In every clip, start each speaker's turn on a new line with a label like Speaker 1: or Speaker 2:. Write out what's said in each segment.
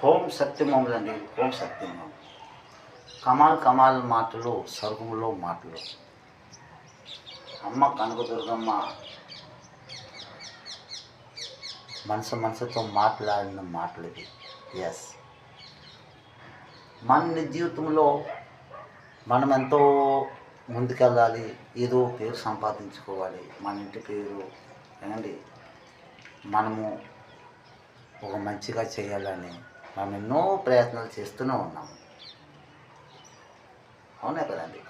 Speaker 1: Home సత్యమములండి, home సత్యమము. కమాల్ కమాల్ మాటలు, స్వర్గంలో మాటలు. అమ్మ కనకదుర్గమ్మ మనసుతో మాట్లాడిన మాటలు ఇవి. ఎస్, మన జీవితంలో మనం ఎంతో ముందుకెళ్ళాలి, ఏదో పేరు సంపాదించుకోవాలి, మన ఇంటి పేరు ఏమండి, మనము ఒక మంచిగా చేయాలని మనం ఎన్నో ప్రయత్నాలు చేస్తూనే ఉన్నాము. అవునే కదండి,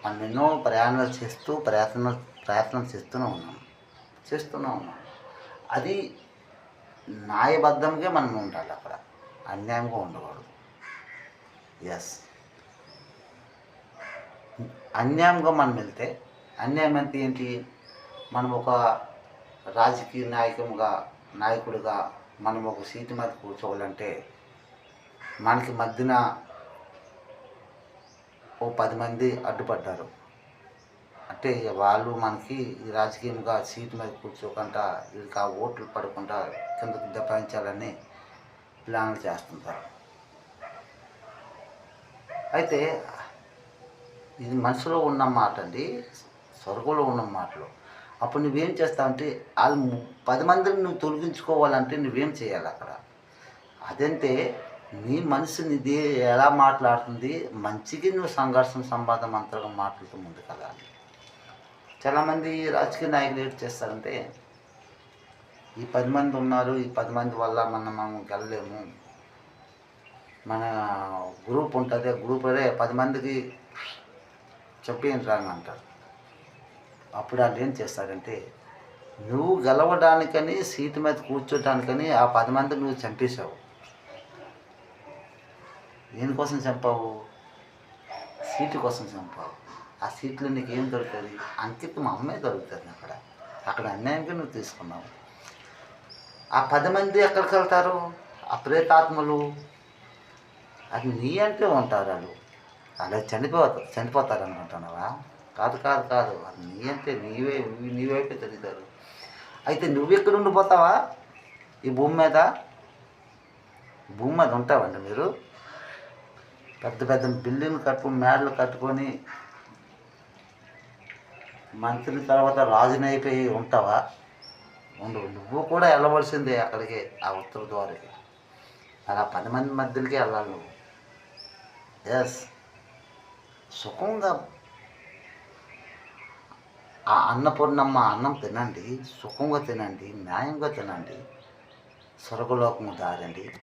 Speaker 1: మనం ఎన్నో ప్రయాణాలు చేస్తూ ప్రయత్నం చేస్తూనే ఉన్నాం. అది న్యాయబద్ధంగా మనం ఉండాలి, అక్కడ అన్యాయంగా ఉండకూడదు. ఎస్, అన్యాయంగా మనం వెళ్తే, అన్యాయం అంటే ఏంటి, మనం ఒక రాజకీయ నాయకుడిగా మనం ఒక సీటు మీద కూర్చోవాలంటే మనకి మధ్యన ఓ 10 మంది అడ్డుపడ్డారు అంటే వాళ్ళు మనకి ఈ రాజకీయంగా సీటు మీద కూర్చోకుండా వీళ్ళకి ఆ ఓట్లు పడకుండా కిందకు దబాయించాలని ప్లాన్లు చేస్తుంటారు. అయితే ఇది మనసులో ఉన్న మాట అండి, స్వర్గంలో ఉన్న మాటలు. అప్పుడు నువ్వేం చేస్తావంటే వాళ్ళు 10 మందిని నువ్వు తొలగించుకోవాలంటే నువ్వేం చేయాలి అక్కడ? అదంటే నీ మనసు నీది ఎలా మాట్లాడుతుంది, మంచికి నువ్వు సంవాదం అంతగా మాట్లాడుతూ ముందుకెళ్ళాలి. చాలామంది రాజకీయ నాయకులు ఏం చేస్తారంటే, ఈ 10 మంది ఉన్నారు, ఈ 10 మంది వల్ల మనం గెలలేము, మన గ్రూప్ ఉంటుంది, గ్రూప్ 10 మందికి చెప్పేయండి అంటారు. అప్పుడు వాళ్ళు ఏం చేస్తారంటే, నువ్వు గెలవడానికని సీటు మీద కూర్చోటానికని ఆ 10 మంది నువ్వు చంపేశావు. దేనికోసం చంపావు? సీటు కోసం చంపావు. ఆ సీట్లో నీకేం దొరుకుతుంది? అంకితం అమ్మే దొరుకుతుంది. అక్కడ అన్యాయంగా నువ్వు తీసుకున్నావు. ఆ 10 మంది ఎక్కడికి వెళ్తారు? ఆ ప్రేతాత్మలు అది నీ అంటే ఉంటారు. అలా చనిపోతారు అనుకుంటున్నావా? కాదు. అది నీ అంటే నీవైపే తిరుగుతారు. అయితే నువ్వెక్కడ ఉండిపోతావా? ఈ భూమి మీద ఉంటావండి మీరు? పెద్ద బిల్డింగ్లు మేడలు కట్టుకొని మంత్రి తర్వాత రాజునైపోయి ఉంటావా? ఉండవు. నువ్వు కూడా వెళ్ళవలసిందే అక్కడికి, ఆ ఉత్తర ద్వారాకి. అలా 10 మంది మధ్యలోకి వెళ్ళాలి నువ్వు. ఎస్, సుఖంగా ఆ అన్నపూర్ణమ్మ అన్నం తినండి, సుఖంగా తినండి, న్యాయంగా తినండి, స్వర్గలోకము దారండి.